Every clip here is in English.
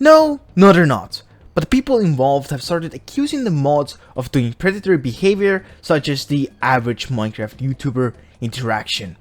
No, they're not. But the people involved have started accusing the mods of doing predatory behavior, such as the average Minecraft YouTuber interaction.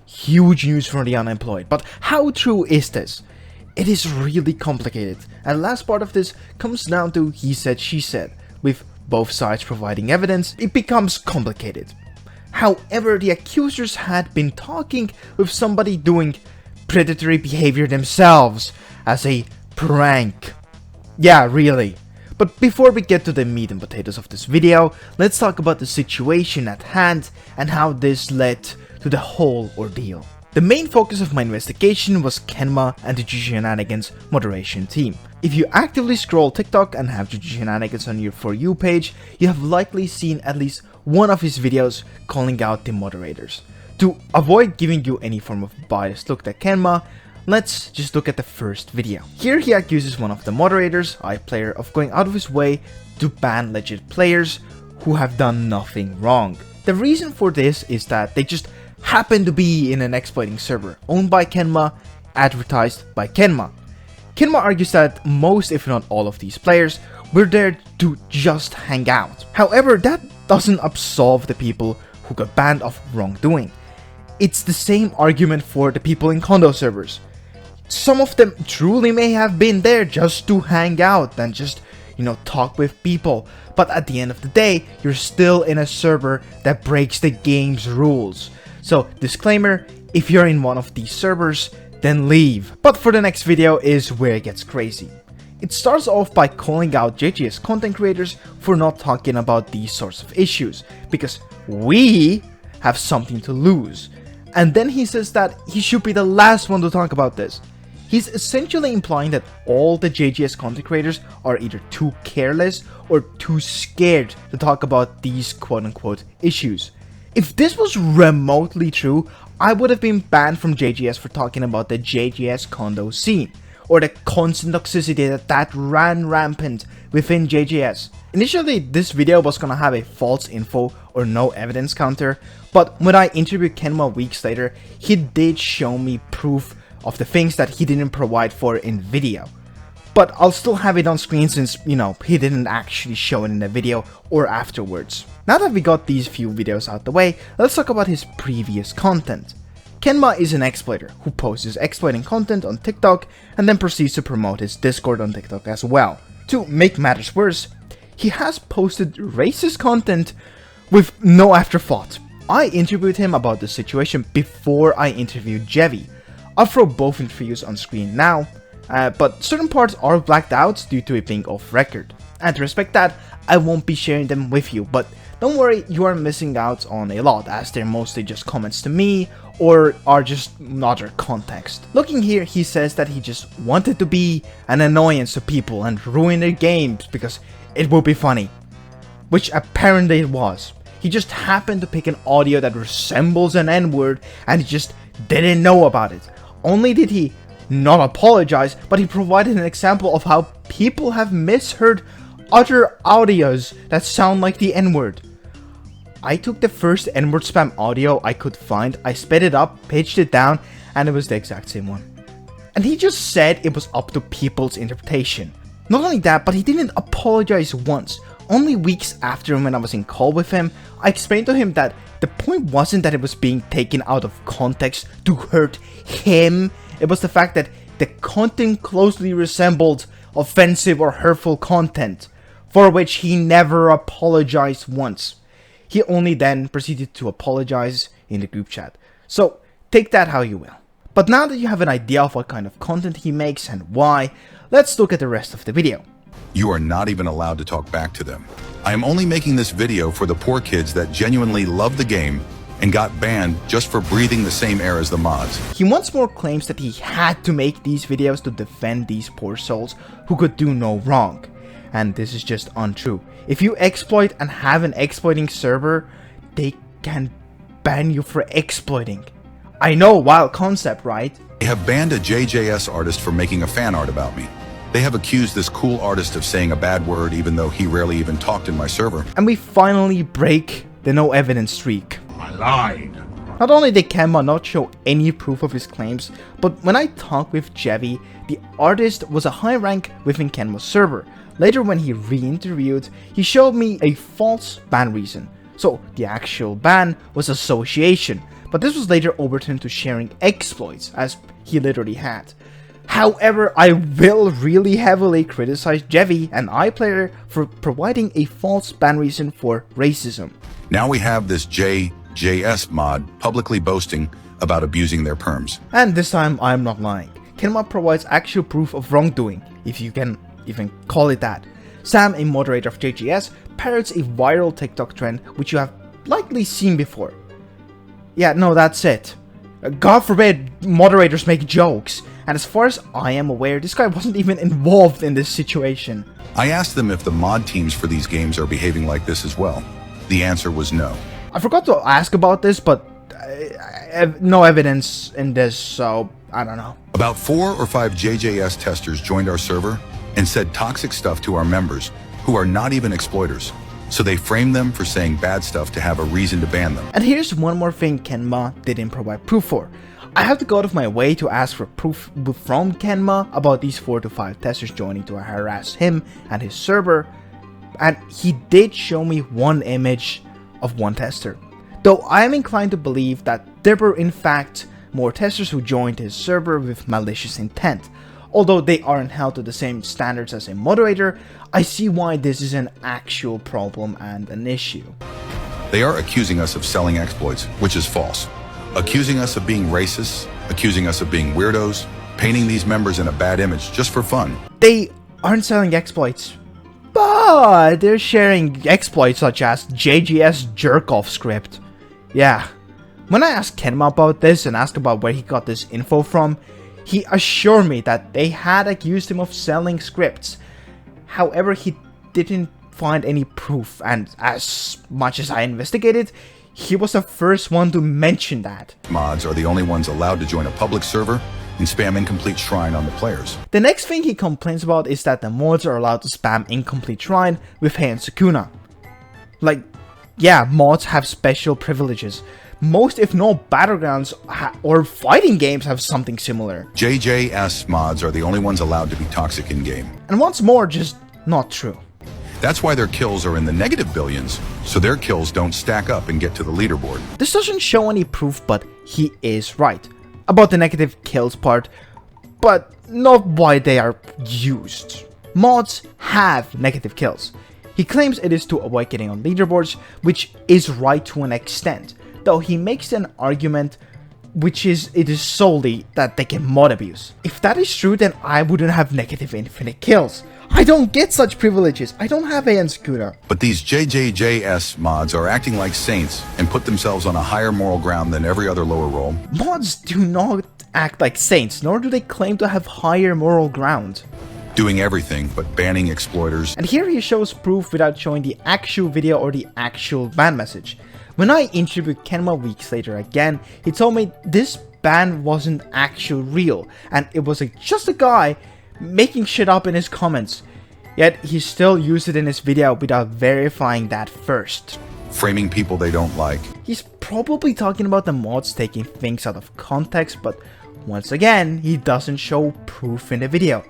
Huge news for the unemployed, but how true is this? It is really complicated, and the last part of this comes down to he said, she said. With both sides providing evidence, it becomes complicated. However, the accusers had been talking with somebody doing predatory behavior themselves as a prank. Yeah, really. But before we get to the meat and potatoes of this video, let's talk about the situation at hand and how this led to the whole ordeal. The main focus of my investigation was Kenma and the Jujutsu Shenanigans moderation team. If you actively scroll TikTok and have Jujutsu Shenanigans on your For You page, you have likely seen at least one of his videos calling out the moderators. To avoid giving you any form of biased look at Kenma, let's just look at the first video. Here he accuses one of the moderators, iPlayer, of going out of his way to ban legit players who have done nothing wrong. The reason for this is that they just happen to be in an exploiting server owned by Kenma, advertised by Kenma. Kenma argues that most, if not all, of these players were there to just hang out. However, that doesn't absolve the people who got banned of wrongdoing. It's the same argument for the people in condo servers. Some of them truly may have been there just to hang out and just, talk with people. But at the end of the day, you're still in a server that breaks the game's rules. So, disclaimer, if you're in one of these servers, then leave. But for the next video is where it gets crazy. It starts off by calling out JGS content creators for not talking about these sorts of issues, because we have something to lose. And then he says that he should be the last one to talk about this. He's essentially implying that all the JGS content creators are either too careless or too scared to talk about these quote-unquote issues. If this was remotely true, I would have been banned from JGS for talking about the JGS condo scene, or the constant toxicity that ran rampant within JGS. Initially, this video was gonna have a false info or no evidence counter, but when I interviewed Kenma weeks later, he did show me proof of the things that he didn't provide for in video. But I'll still have it on screen since, he didn't actually show it in the video or afterwards. Now that we got these few videos out the way, let's talk about his previous content. Kenma is an exploiter who posts his exploiting content on TikTok and then proceeds to promote his Discord on TikTok as well. To make matters worse, he has posted racist content with no afterthought. I interviewed him about the situation before I interviewed Jevi. I'll throw both interviews on screen now, but certain parts are blacked out due to it being off record. And to respect that, I won't be sharing them with you, but don't worry, you are missing out on a lot as they're mostly just comments to me or are just other context. Looking here, he says that he just wanted to be an annoyance to people and ruin their games because it would be funny, which apparently it was. He just happened to pick an audio that resembles an N-word and he just didn't know about it. Only did he not apologize, but he provided an example of how people have misheard other audios that sound like the N-word. I took the first N-word spam audio I could find, I sped it up, pitched it down, and it was the exact same one. And he just said it was up to people's interpretation. Not only that, but he didn't apologize once. Only weeks after when I was in call with him, I explained to him that the point wasn't that it was being taken out of context to hurt him. It was the fact that the content closely resembled offensive or hurtful content, for which he never apologized once. He only then proceeded to apologize in the group chat. So take that how you will. But now that you have an idea of what kind of content he makes and why, let's look at the rest of the video. You are not even allowed to talk back to them. I am only making this video for the poor kids that genuinely love the game and got banned just for breathing the same air as the mods. He once more claims that he had to make these videos to defend these poor souls who could do no wrong. And this is just untrue. If you exploit and have an exploiting server, they can ban you for exploiting. I know, wild concept, right? They have banned a JJS artist for making a fan art about me. They have accused this cool artist of saying a bad word even though he rarely even talked in my server. And we finally break the no evidence streak. I lied. Not only did Kenma not show any proof of his claims, but when I talked with Jevi, the artist was a high rank within Kenma's server. Later when he re-interviewed, he showed me a false ban reason. So the actual ban was association, but this was later overturned to sharing exploits, as he literally had. However, I will really heavily criticize Jevi, an iPlayer, for providing a false ban reason for racism. Now we have this JJS mod publicly boasting about abusing their perms. And this time, I'm not lying. Kenma provides actual proof of wrongdoing, if you can even call it that. Sam, a moderator of JJS, parrots a viral TikTok trend which you have likely seen before. Yeah, no, that's it. God forbid moderators make jokes. And as far as I am aware, this guy wasn't even involved in this situation. I asked them if the mod teams for these games are behaving like this as well. The answer was no. I forgot to ask about this, but I have no evidence in this, so I don't know. About 4 or 5 JJS testers joined our server and said toxic stuff to our members, who are not even exploiters. So they framed them for saying bad stuff to have a reason to ban them. And here's one more thing Kenma didn't provide proof for. I have to go out of my way to ask for proof from Kenma about these 4 to 5 testers joining to harass him and his server, and he did show me one image of one tester. Though I am inclined to believe that there were in fact more testers who joined his server with malicious intent. Although they aren't held to the same standards as a moderator, I see why this is an actual problem and an issue. They are accusing us of selling exploits, which is false. Accusing us of being racist, accusing us of being weirdos, painting these members in a bad image just for fun. They aren't selling exploits, but they're sharing exploits such as JGS jerk-off script. Yeah, when I asked Kenma about this and asked about where he got this info from, he assured me that they had accused him of selling scripts. However, he didn't find any proof, and as much as I investigated, he was the first one to mention that. Mods are the only ones allowed to join a public server and spam incomplete shrine on the players. The next thing he complains about is that the mods are allowed to spam incomplete shrine with Hey and Sukuna. Like, yeah, mods have special privileges. Most, if not Battlegrounds or fighting games, have something similar. JJS mods are the only ones allowed to be toxic in-game. And once more, just not true. That's why their kills are in the negative billions, so their kills don't stack up and get to the leaderboard. This doesn't show any proof, but he is right about the negative kills part, but not why they are used. Mods have negative kills. He claims it is to avoid getting on leaderboards, which is right to an extent, though he makes an argument which is it is solely that they can mod abuse. If that is true, then I wouldn't have negative infinite kills. I don't get such privileges. I don't have a Scooter. But these JJJS mods are acting like saints and put themselves on a higher moral ground than every other lower role. Mods do not act like saints, nor do they claim to have higher moral ground. Doing everything but banning exploiters. And here he shows proof without showing the actual video or the actual ban message. When I interviewed Kenma weeks later again, he told me this ban wasn't actually real, and it was just a guy making shit up in his comments. Yet he still used it in his video without verifying that first. Framing people they don't like. He's probably talking about the mods taking things out of context, but once again, he doesn't show proof in the video.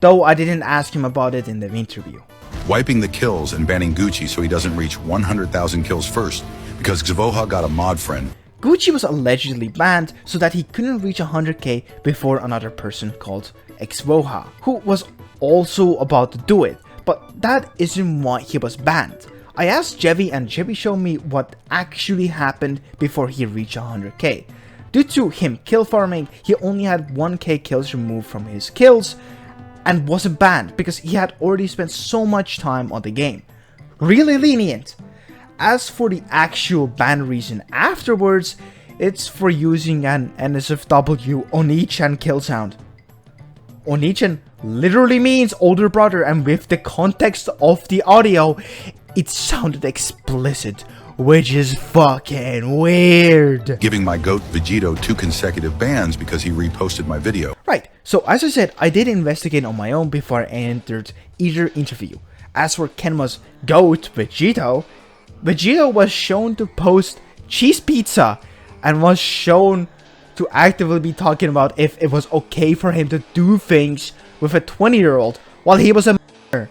Though I didn't ask him about it in the interview. Wiping the kills and banning Gucci so he doesn't reach 100,000 kills first, because Xvoha got a mod friend. Gucci was allegedly banned so that he couldn't reach 100k before another person called Xvoha, who was also about to do it, but that isn't why he was banned. I asked Jevi and Jevi showed me what actually happened before he reached 100k. Due to him kill farming, he only had 1k kills removed from his kills and wasn't banned because he had already spent so much time on the game. Really lenient. As for the actual ban reason afterwards, it's for using an NSFW Onichan kill sound. Onichan literally means older brother, and with the context of the audio, it sounded explicit, which is fucking weird. Giving my goat Vegito 2 consecutive bans because he reposted my video. Right, so as I said, I did investigate on my own before I entered either interview. As for Kenma's goat Vegito, Vegito was shown to post cheese pizza and was shown to actively be talking about if it was okay for him to do things with a 20-year-old while he was a minor.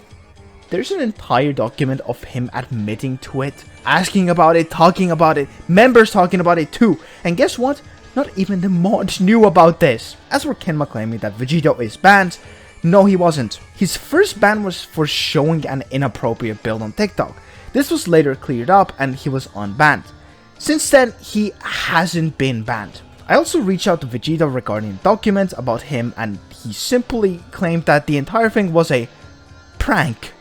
There's an entire document of him admitting to it, asking about it, talking about it, members talking about it too. And guess what? Not even the mods knew about this. As for Kenma claiming that Vegito is banned, no, he wasn't. His first ban was for showing an inappropriate build on TikTok. This was later cleared up and he was unbanned. Since then, he hasn't been banned. I also reached out to Vegito regarding documents about him, and he simply claimed that the entire thing was a prank.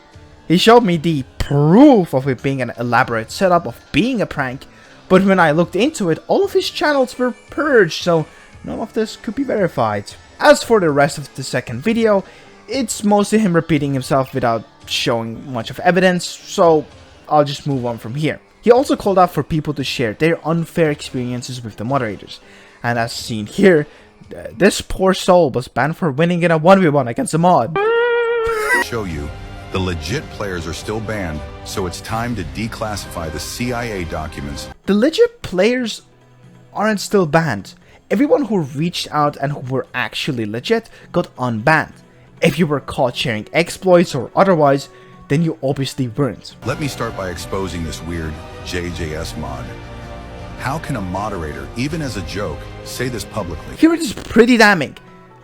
He showed me the proof of it being an elaborate setup of being a prank, but when I looked into it, all of his channels were purged, so none of this could be verified. As for the rest of the second video, it's mostly him repeating himself without showing much of evidence, so I'll just move on from here. He also called out for people to share their unfair experiences with the moderators, and as seen here, this poor soul was banned for winning in a 1v1 against a mod. Show you, the legit players are still banned, so it's time to declassify the CIA documents. The legit players aren't still banned. Everyone who reached out and who were actually legit got unbanned. If you were caught sharing exploits or otherwise, then you obviously weren't. Let me start by exposing this weird JJS mod. How can a moderator, even as a joke, say this publicly? Here it is pretty damning,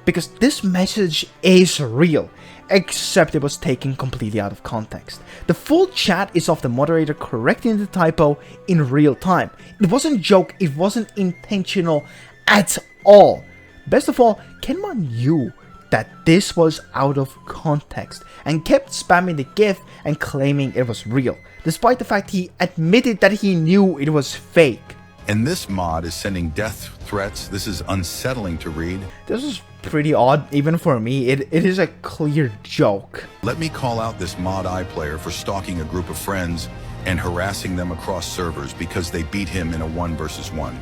because this message is real, except it was taken completely out of context. The full chat is of the moderator correcting the typo in real time. It wasn't a joke, it wasn't intentional at all. Best of all, Kenma knew that this was out of context and kept spamming the GIF and claiming it was real, despite the fact he admitted that he knew it was fake. And this mod is sending death threats. This is unsettling to read. This is pretty odd, even for me. It is a clear joke. Let me call out this mod iPlayer for stalking a group of friends and harassing them across servers because they beat him in a 1 versus 1.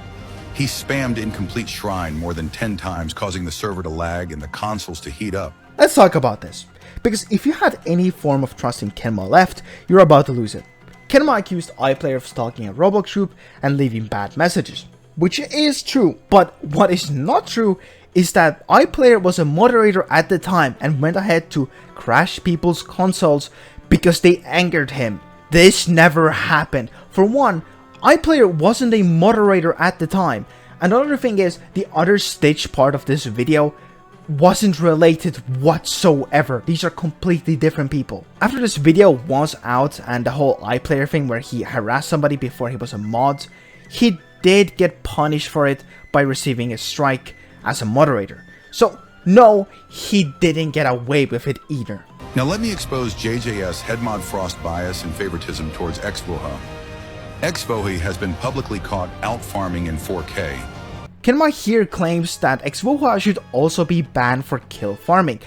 He spammed Incomplete Shrine more than 10 times, causing the server to lag and the consoles to heat up. Let's talk about this, because if you had any form of trust in Kenma left, you're about to lose it. Kenma accused iPlayer of stalking a Roblox group and leaving bad messages, which is true, but what is not true is that iPlayer was a moderator at the time and went ahead to crash people's consoles because they angered him. This never happened. For one, iPlayer wasn't a moderator at the time. Another thing is, the other Stitch part of this video wasn't related whatsoever. These are completely different people. After this video was out and the whole iPlayer thing where he harassed somebody before he was a mod, he did get punished for it by receiving a strike as a moderator. So no, he didn't get away with it either. Now let me expose JJS headmod frost bias and favoritism towards Xvoha. Xvoha has been publicly caught out-farming in 4K. Kenma here claims that Xvoha should also be banned for kill farming,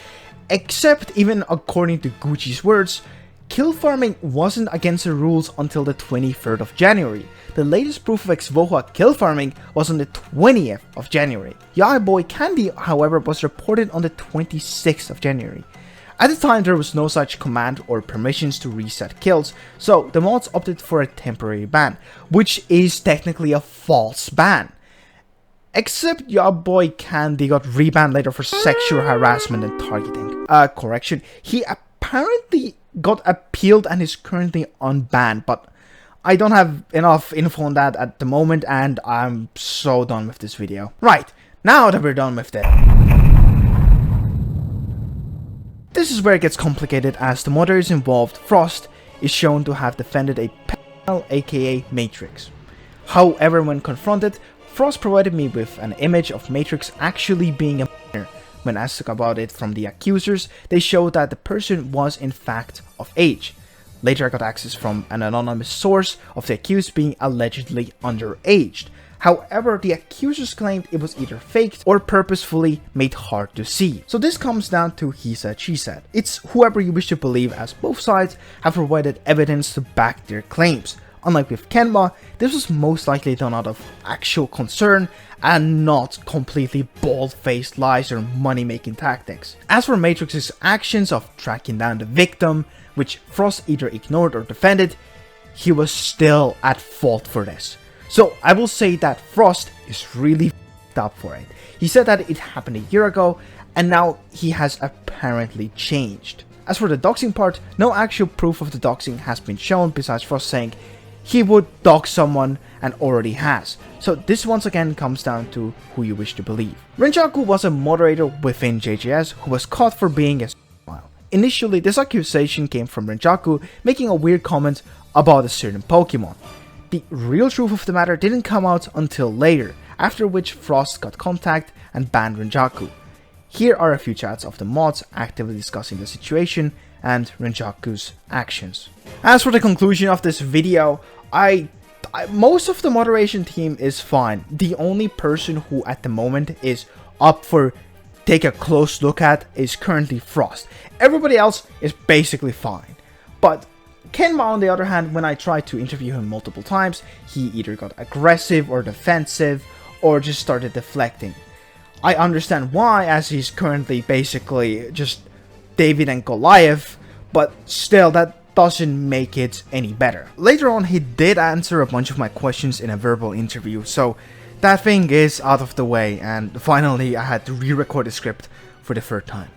except even according to Gucci's words, kill farming wasn't against the rules until the 23rd of January. The latest proof of Xvoha kill farming was on the 20th of January. Yaoi Boy Candy, however, was reported on the 26th of January. At the time, there was no such command or permissions to reset kills, so the mods opted for a temporary ban, which is technically a false ban. Except Yaoi Boy Candy got rebanned later for sexual harassment and targeting. Correction, he apparently got appealed and is currently unbanned, but I don't have enough info on that at the moment and I'm so done with this video. Right, now that we're done with it, this is where it gets complicated, as the moderators involved, Frost, is shown to have defended a panel aka Matrix. However, when confronted, Frost provided me with an image of Matrix actually being a minor. When asked about it from the accusers, they showed that the person was in fact of age. Later I got access from an anonymous source of the accused being allegedly underaged. However, the accusers claimed it was either faked or purposefully made hard to see. So this comes down to he said, she said. It's whoever you wish to believe, as both sides have provided evidence to back their claims. Unlike with Kenma, this was most likely done out of actual concern and not completely bald-faced lies or money-making tactics. As for Matrix's actions of tracking down the victim, which Frost either ignored or defended, he was still at fault for this. So I will say that Frost is really f***ed up for it. He said that it happened a year ago, and now he has apparently changed. As for the doxing part, no actual proof of the doxing has been shown besides Frost saying he would dox someone and already has. So this once again comes down to who you wish to believe. Renjaku was a moderator within JJS who was caught for being a s***mile. Initially, this accusation came from Renjaku making a weird comment about a certain Pokemon. The real truth of the matter didn't come out until later, after which Frost got contact and banned Renjaku. Here are a few chats of the mods actively discussing the situation and Renjaku's actions. As for the conclusion of this video, most of the moderation team is fine. The only person who at the moment is up for take a close look at is currently Frost. Everybody else is basically fine. But Kenma, on the other hand, when I tried to interview him multiple times, he either got aggressive or defensive or just started deflecting. I understand why, as he's currently basically just David and Goliath, but still that doesn't make it any better. Later on, he did answer a bunch of my questions in a verbal interview, so that thing is out of the way, and finally I had to re-record the script for the third time.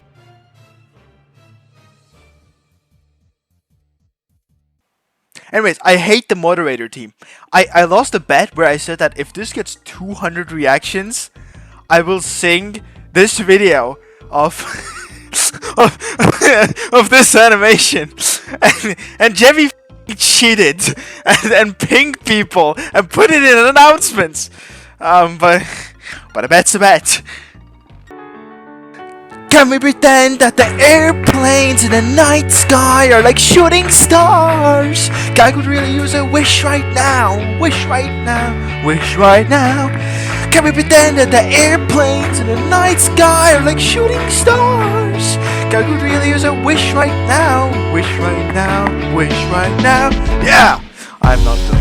Anyways, I hate the moderator team. I lost a bet where I said that if this gets 200 reactions, I will sing this video of of this animation, and Jemmy cheated and pinged people and put it in announcements. But a bet's a bet. Can we pretend that the airplanes in the night sky are like shooting stars? I could really use a wish right now. Wish right now. Wish right now. Can we pretend that the airplanes in the night sky are like shooting stars? I could really use a wish right now. Wish right now. Wish right now. Yeah! I'm not the